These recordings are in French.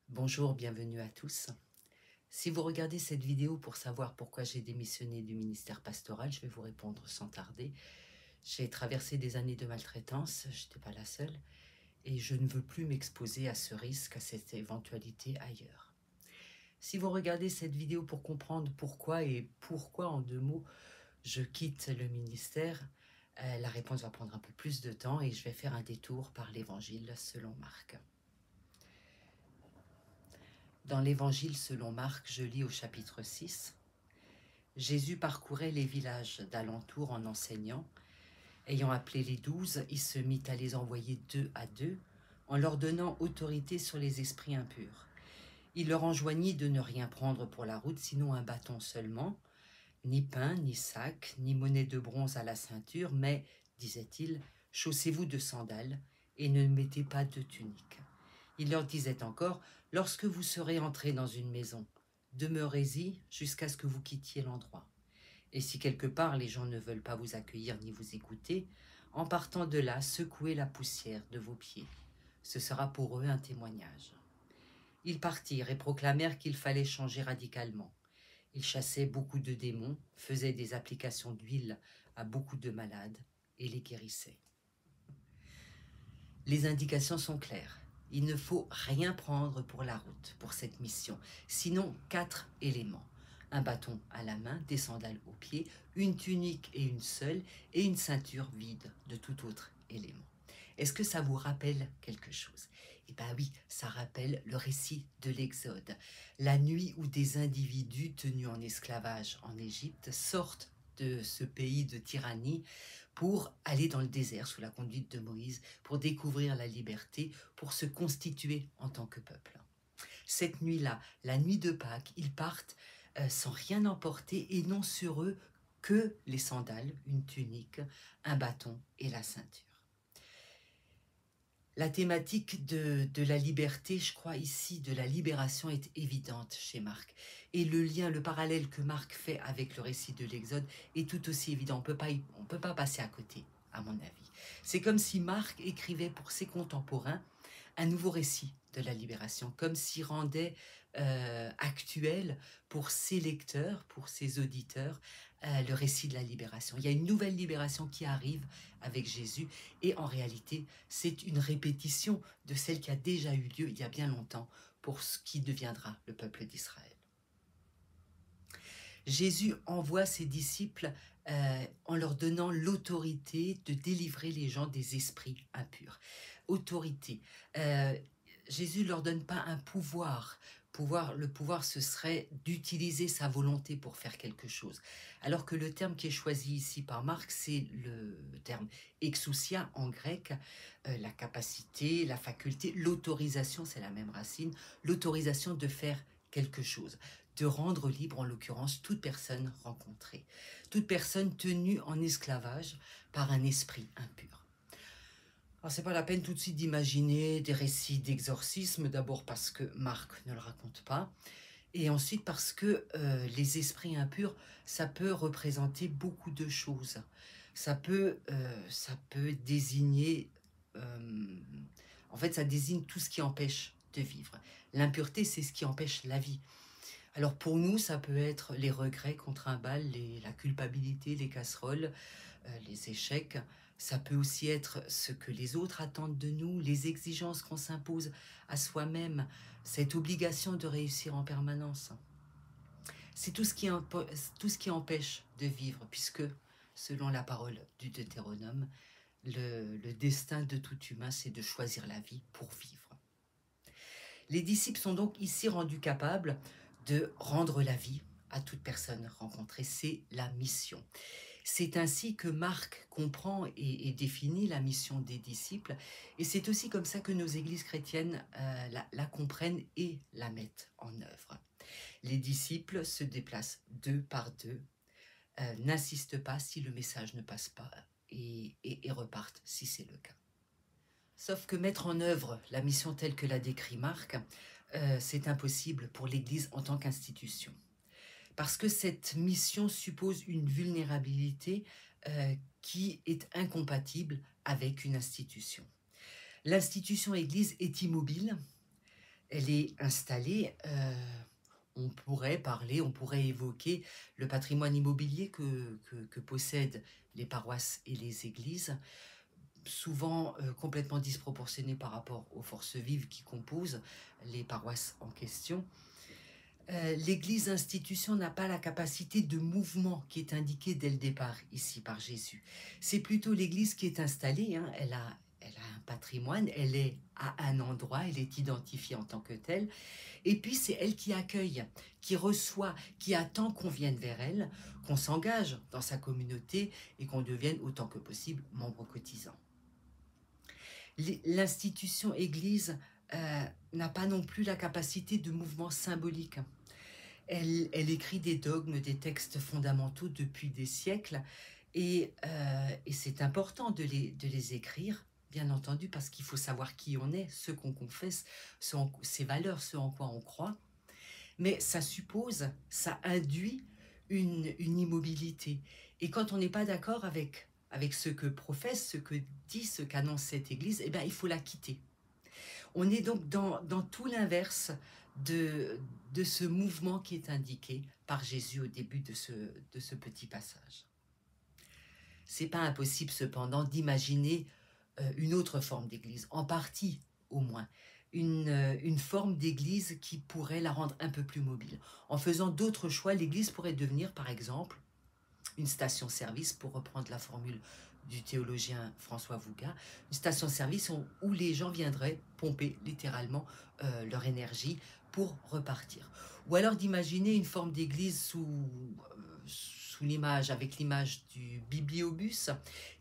Bonjour, bienvenue à tous. Si vous regardez cette vidéo pour savoir pourquoi j'ai démissionné du ministère pastoral, je vais vous répondre sans tarder. J'ai traversé des années de maltraitance, je n'étais pas la seule, et je ne veux plus m'exposer à ce risque, à cette éventualité ailleurs. Si vous regardez cette vidéo pour comprendre pourquoi en 2 mots je quitte le ministère, la réponse va prendre un peu plus de temps et je vais faire un détour par l'évangile selon Marc. Dans l'évangile selon Marc, je lis au chapitre 6. Jésus parcourait les villages d'alentour en enseignant. Ayant appelé les 12, il se mit à les envoyer 2 à 2, en leur donnant autorité sur les esprits impurs. Il leur enjoignit de ne rien prendre pour la route, sinon un bâton seulement, ni pain, ni sac, ni monnaie de bronze à la ceinture, mais, disait-il, chaussez-vous de sandales et ne mettez pas de tunique. Il leur disait encore, lorsque vous serez entrés dans une maison, demeurez-y jusqu'à ce que vous quittiez l'endroit. Et si quelque part les gens ne veulent pas vous accueillir ni vous écouter, en partant de là, secouez la poussière de vos pieds. Ce sera pour eux un témoignage. Ils partirent et proclamèrent qu'il fallait changer radicalement. Ils chassaient beaucoup de démons, faisaient des applications d'huile à beaucoup de malades et les guérissaient. Les indications sont claires. Il ne faut rien prendre pour la route, pour cette mission, sinon 4 éléments. Un bâton à la main, des sandales aux pieds, une tunique et une seule, et une ceinture vide de tout autre élément. Est-ce que ça vous rappelle quelque chose? Eh bien oui, ça rappelle le récit de l'Exode, la nuit où des individus tenus en esclavage en Égypte sortent de ce pays de tyrannie pour aller dans le désert sous la conduite de Moïse, pour découvrir la liberté, pour se constituer en tant que peuple. Cette nuit-là, la nuit de Pâques, ils partent sans rien emporter et n'ont sur eux que les sandales, une tunique, un bâton et la ceinture. La thématique de la liberté, je crois ici, de la libération est évidente chez Marc. Et le lien, le parallèle que Marc fait avec le récit de l'Exode est tout aussi évident. On peut pas passer à côté, à mon avis. C'est comme si Marc écrivait pour ses contemporains un nouveau récit de la libération, comme s'il rendait actuel pour ses lecteurs, pour ses auditeurs, le récit de la libération. Il y a une nouvelle libération qui arrive avec Jésus et en réalité, c'est une répétition de celle qui a déjà eu lieu il y a bien longtemps pour ce qui deviendra le peuple d'Israël. Jésus envoie ses disciples en leur donnant l'autorité de délivrer les gens des esprits impurs. Autorité. Jésus ne leur donne pas un pouvoir. Le pouvoir, ce serait d'utiliser sa volonté pour faire quelque chose. Alors que le terme qui est choisi ici par Marc, c'est le terme exousia en grec, la capacité, la faculté, l'autorisation, c'est la même racine, l'autorisation de faire quelque chose, de rendre libre en l'occurrence toute personne rencontrée, toute personne tenue en esclavage par un esprit impur. Alors c'est pas la peine tout de suite d'imaginer des récits d'exorcisme, d'abord parce que Marc ne le raconte pas, et ensuite parce que les esprits impurs, ça peut représenter beaucoup de choses. Ça peut désigner, en fait ça désigne tout ce qui empêche de vivre. L'impureté, c'est ce qui empêche la vie. Alors pour nous, ça peut être les regrets contre un bal, la culpabilité, les casseroles, les échecs. Ça peut aussi être ce que les autres attendent de nous, les exigences qu'on s'impose à soi-même, cette obligation de réussir en permanence. C'est tout ce qui empêche de vivre, puisque, selon la parole du Deutéronome, le destin de tout humain, c'est de choisir la vie pour vivre. Les disciples sont donc ici rendus capables de rendre la vie à toute personne rencontrée. C'est la mission. C'est ainsi que Marc comprend et définit la mission des disciples, et c'est aussi comme ça que nos églises chrétiennes la comprennent et la mettent en œuvre. Les disciples se déplacent 2 par 2, n'insistent pas si le message ne passe pas et repartent si c'est le cas. Sauf que mettre en œuvre la mission telle que l'a décrit Marc, c'est impossible pour l'Église en tant qu'institution. Parce que cette mission suppose une vulnérabilité qui est incompatible avec une institution. L'institution Église est immobile, Elle est installée, on pourrait parler, on pourrait évoquer le patrimoine immobilier que possèdent les paroisses et les églises, souvent complètement disproportionné par rapport aux forces vives qui composent les paroisses en question. L'Église institution n'a pas la capacité de mouvement qui est indiquée dès le départ ici par Jésus. C'est plutôt l'Église qui est installée, hein. Elle a un patrimoine, elle est à un endroit, elle est identifiée en tant que telle, et puis c'est elle qui accueille, qui reçoit, qui attend qu'on vienne vers elle, qu'on s'engage dans sa communauté et qu'on devienne autant que possible membre cotisant. L'institution Église n'a pas non plus la capacité de mouvement symbolique. Elle écrit des dogmes, des textes fondamentaux depuis des siècles, et c'est important de les écrire, bien entendu, parce qu'il faut savoir qui on est, ce qu'on confesse, ses valeurs, ce en quoi on croit. Mais ça suppose, ça induit une immobilité. Et quand on n'est pas d'accord avec ce que professe, ce que dit, ce qu'annonce cette Église, eh bien, il faut la quitter. On est donc dans tout l'inverse de ce mouvement qui est indiqué par Jésus au début de ce petit passage. C'est pas impossible cependant d'imaginer une autre forme d'église, en partie au moins, une forme d'église qui pourrait la rendre un peu plus mobile. En faisant d'autres choix, l'église pourrait devenir par exemple une station-service, pour reprendre la formule du théologien François Vouga, une station-service où les gens viendraient pomper littéralement leur énergie pour repartir. Ou alors d'imaginer une forme d'église sous l'image, avec l'image du bibliobus,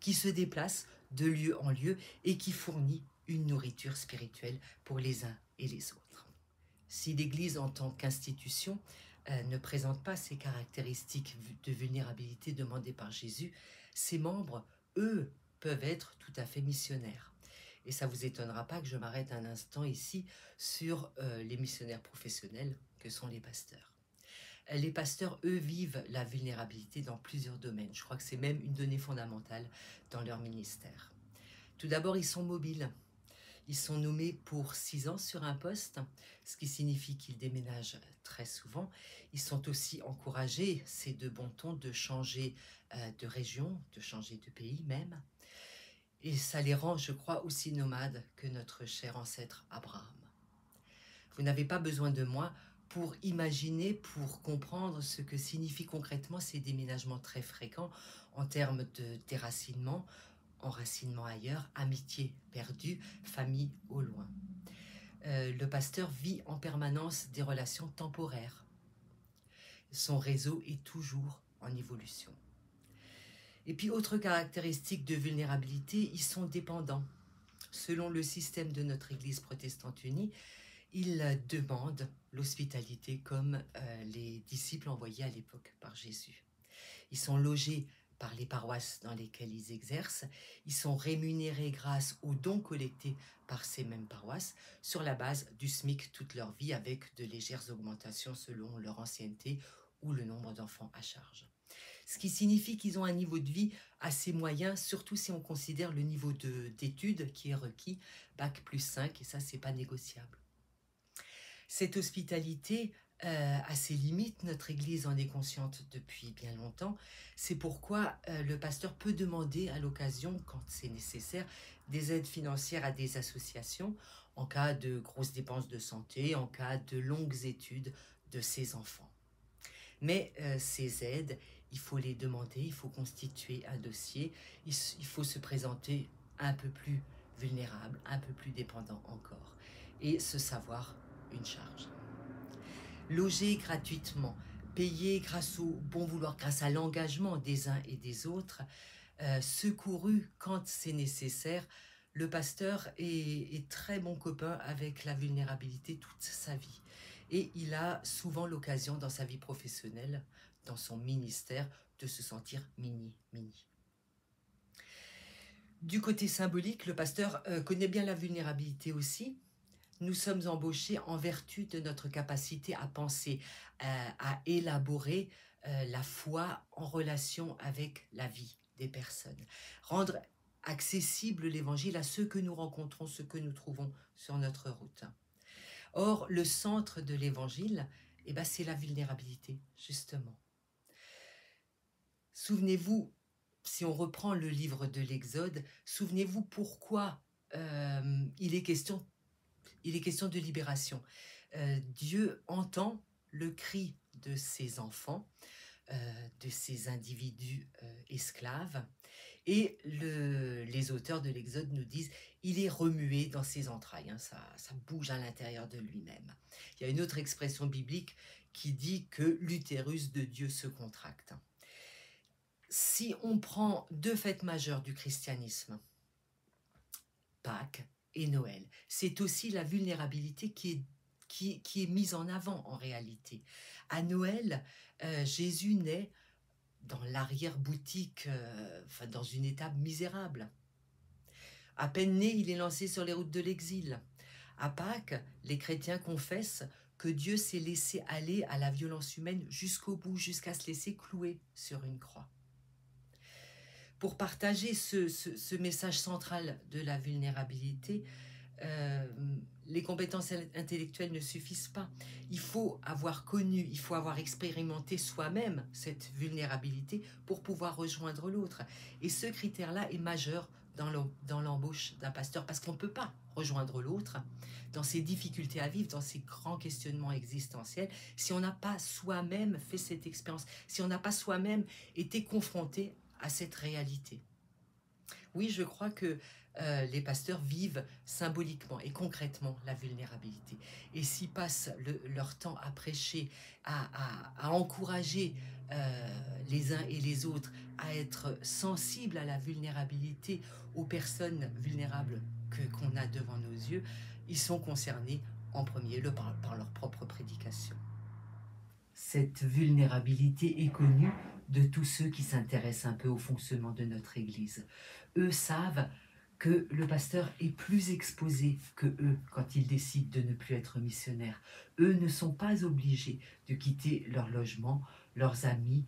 qui se déplace de lieu en lieu et qui fournit une nourriture spirituelle pour les uns et les autres. Si l'Église en tant qu'institution ne présente pas ces caractéristiques de vulnérabilité demandées par Jésus, ses membres, eux, peuvent être tout à fait missionnaires. Et ça ne vous étonnera pas que je m'arrête un instant ici sur les missionnaires professionnels que sont les pasteurs. Les pasteurs, eux, vivent la vulnérabilité dans plusieurs domaines. Je crois que c'est même une donnée fondamentale dans leur ministère. Tout d'abord, ils sont mobiles. Ils sont nommés pour 6 ans sur un poste, ce qui signifie qu'ils déménagent très souvent. Ils sont aussi encouragés, c'est de bon ton, de changer de région, de changer de pays même. Et ça les rend, je crois, aussi nomades que notre cher ancêtre Abraham. Vous n'avez pas besoin de moi pour imaginer, pour comprendre ce que signifient concrètement ces déménagements très fréquents en termes de déracinement, enracinement ailleurs, amitié perdue, famille au loin. Le pasteur vit en permanence des relations temporaires. Son réseau est toujours en évolution. Et puis, autre caractéristique de vulnérabilité, ils sont dépendants. Selon le système de notre Église protestante unie, ils demandent l'hospitalité comme les disciples envoyés à l'époque par Jésus. Ils sont logés par les paroisses dans lesquelles ils exercent. Ils sont rémunérés grâce aux dons collectés par ces mêmes paroisses sur la base du SMIC toute leur vie, avec de légères augmentations selon leur ancienneté ou le nombre d'enfants à charge. Ce qui signifie qu'ils ont un niveau de vie assez moyen, surtout si on considère le niveau d'études qui est requis, Bac plus 5, et ça, c'est pas négociable. Cette hospitalité a ses limites, notre Église en est consciente depuis bien longtemps. C'est pourquoi le pasteur peut demander à l'occasion, quand c'est nécessaire, des aides financières à des associations en cas de grosses dépenses de santé, en cas de longues études de ses enfants. Mais ces aides, il faut les demander, il faut constituer un dossier, il faut se présenter un peu plus vulnérable, un peu plus dépendant encore, et se savoir une charge. Loger gratuitement, payer grâce au bon vouloir, grâce à l'engagement des uns et des autres, secouru quand c'est nécessaire. Le pasteur est très bon copain avec la vulnérabilité toute sa vie. Et il a souvent l'occasion dans sa vie professionnelle, dans son ministère, de se sentir mini. Du côté symbolique, le pasteur connaît bien la vulnérabilité aussi. Nous sommes embauchés en vertu de notre capacité à penser, à élaborer la foi en relation avec la vie des personnes. Rendre accessible l'Évangile à ceux que nous rencontrons, ceux que nous trouvons sur notre route. Or, le centre de l'évangile, eh ben, c'est la vulnérabilité, justement. Souvenez-vous, si on reprend le livre de l'Exode, souvenez-vous pourquoi il est question de libération. Dieu entend le cri de ses enfants, de ces individus esclaves, et les auteurs de l'Exode nous disent il est remué dans ses entrailles, hein, ça bouge à l'intérieur de lui-même. Il y a une autre expression biblique qui dit que l'utérus de Dieu se contracte. Si on prend deux fêtes majeures du christianisme, Pâques et Noël, c'est aussi la vulnérabilité qui est mise en avant en réalité. À Noël, Jésus naît dans l'arrière-boutique, dans une étape misérable. À peine né, il est lancé sur les routes de l'exil. À Pâques, les chrétiens confessent que Dieu s'est laissé aller à la violence humaine jusqu'au bout, jusqu'à se laisser clouer sur une croix. Pour partager ce message central de la vulnérabilité, les compétences intellectuelles ne suffisent pas. Il faut avoir connu, il faut avoir expérimenté soi-même cette vulnérabilité pour pouvoir rejoindre l'autre. Et ce critère-là est majeur dans l'embauche d'un pasteur, parce qu'on ne peut pas rejoindre l'autre dans ses difficultés à vivre, dans ses grands questionnements existentiels, si on n'a pas soi-même fait cette expérience, si on n'a pas soi-même été confronté à cette réalité. Oui, je crois que les pasteurs vivent symboliquement et concrètement la vulnérabilité. Et s'ils passent leur temps à prêcher, à encourager les uns et les autres à être sensibles à la vulnérabilité, aux personnes vulnérables qu'on a devant nos yeux, ils sont concernés en premier lieu par leur propre prédication. Cette vulnérabilité est connue de tous ceux qui s'intéressent un peu au fonctionnement de notre Église. Eux savent que le pasteur est plus exposé que eux quand ils décident de ne plus être missionnaires. Eux ne sont pas obligés de quitter leur logement, leurs amis,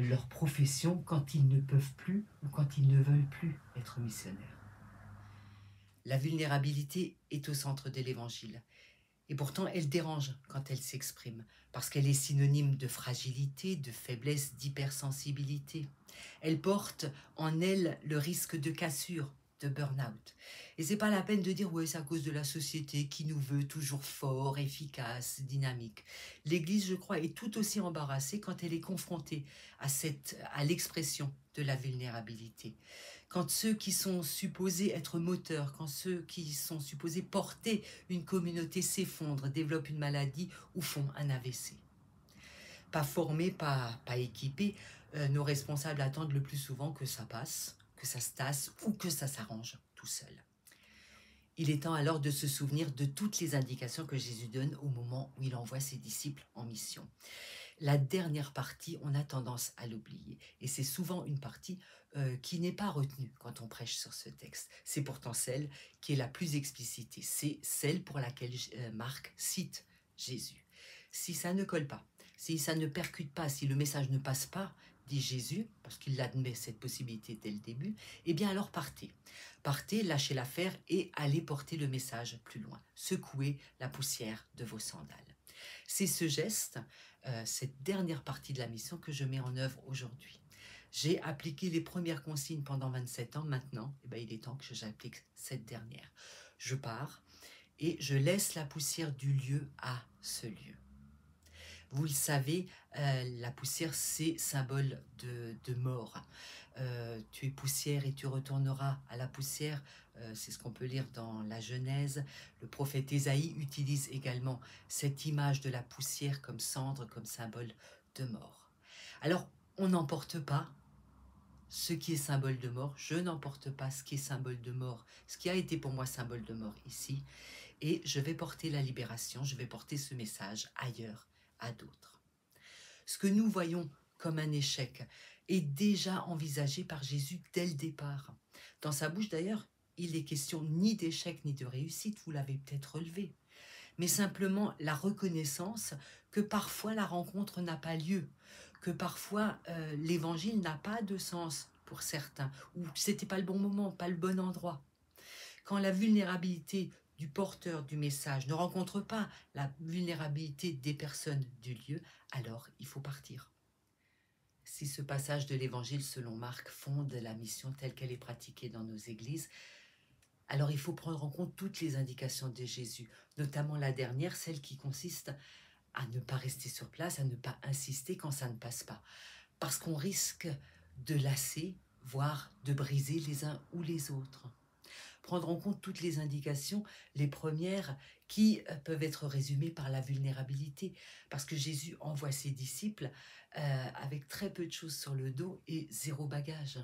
leur profession quand ils ne peuvent plus ou quand ils ne veulent plus être missionnaires. La vulnérabilité est au centre de l'Évangile. Et pourtant, elle dérange quand elle s'exprime, parce qu'elle est synonyme de fragilité, de faiblesse, d'hypersensibilité. Elle porte en elle le risque de cassure, de burn-out. Et c'est pas la peine de dire « ouais, c'est à cause de la société qui nous veut toujours fort, efficace, dynamique ». L'Église, je crois, est tout aussi embarrassée quand elle est confrontée à l'expression de la vulnérabilité. Quand ceux qui sont supposés être moteurs, quand ceux qui sont supposés porter une communauté s'effondrent, développent une maladie ou font un AVC. Pas formés, pas équipés, nos responsables attendent le plus souvent que ça passe, que ça se tasse ou que ça s'arrange tout seul. Il est temps alors de se souvenir de toutes les indications que Jésus donne au moment où il envoie ses disciples en mission. La dernière partie, on a tendance à l'oublier. Et c'est souvent une partie qui n'est pas retenue quand on prêche sur ce texte. C'est pourtant celle qui est la plus explicitée. C'est celle pour laquelle Marc cite Jésus. Si ça ne colle pas, si ça ne percute pas, si le message ne passe pas, dit Jésus, parce qu'il admet cette possibilité dès le début, eh bien alors partez. Partez, lâchez l'affaire et allez porter le message plus loin. Secouez la poussière de vos sandales. C'est ce geste, cette dernière partie de la mission que je mets en œuvre aujourd'hui. J'ai appliqué les premières consignes pendant 27 ans. Maintenant, eh bien, il est temps que j'applique cette dernière. Je pars et je laisse la poussière du lieu à ce lieu. Vous le savez, la poussière, c'est symbole de mort. Tu es poussière et tu retourneras à la poussière. C'est ce qu'on peut lire dans la Genèse. Le prophète Ésaïe utilise également cette image de la poussière comme cendre, comme symbole de mort. Alors, on n'emporte pas ce qui est symbole de mort. Je n'emporte pas ce qui est symbole de mort, ce qui a été pour moi symbole de mort ici. Et je vais porter la libération, je vais porter ce message ailleurs, à d'autres. Ce que nous voyons comme un échec est déjà envisagé par Jésus dès le départ. Dans sa bouche d'ailleurs, il n'est question ni d'échec ni de réussite, vous l'avez peut-être relevé, mais simplement la reconnaissance que parfois la rencontre n'a pas lieu, que parfois l'évangile n'a pas de sens pour certains, ou que ce n'était pas le bon moment, pas le bon endroit. Quand la vulnérabilité du porteur du message ne rencontre pas la vulnérabilité des personnes du lieu, alors il faut partir. Si ce passage de l'Évangile selon Marc fonde la mission telle qu'elle est pratiquée dans nos églises, alors il faut prendre en compte toutes les indications de Jésus, notamment la dernière, celle qui consiste à ne pas rester sur place, à ne pas insister quand ça ne passe pas. Parce qu'on risque de lasser, voire de briser les uns ou les autres. Prendre en compte toutes les indications, les premières qui peuvent être résumées par la vulnérabilité, parce que Jésus envoie ses disciples avec très peu de choses sur le dos et zéro bagage.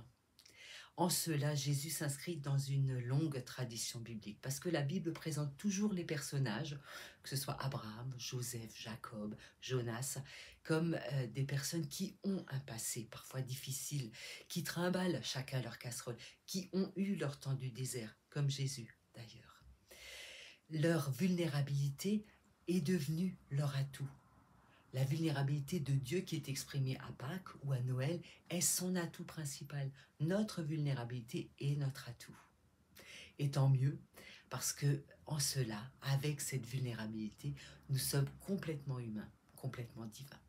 En cela, Jésus s'inscrit dans une longue tradition biblique, parce que la Bible présente toujours les personnages, que ce soit Abraham, Joseph, Jacob, Jonas, comme des personnes qui ont un passé parfois difficile, qui trimballent chacun leur casserole, qui ont eu leur temps du désert, comme Jésus d'ailleurs. Leur vulnérabilité est devenue leur atout. La vulnérabilité de Dieu qui est exprimée à Pâques ou à Noël est son atout principal. Notre vulnérabilité est notre atout. Et tant mieux, parce que en cela, avec cette vulnérabilité, nous sommes complètement humains, complètement divins.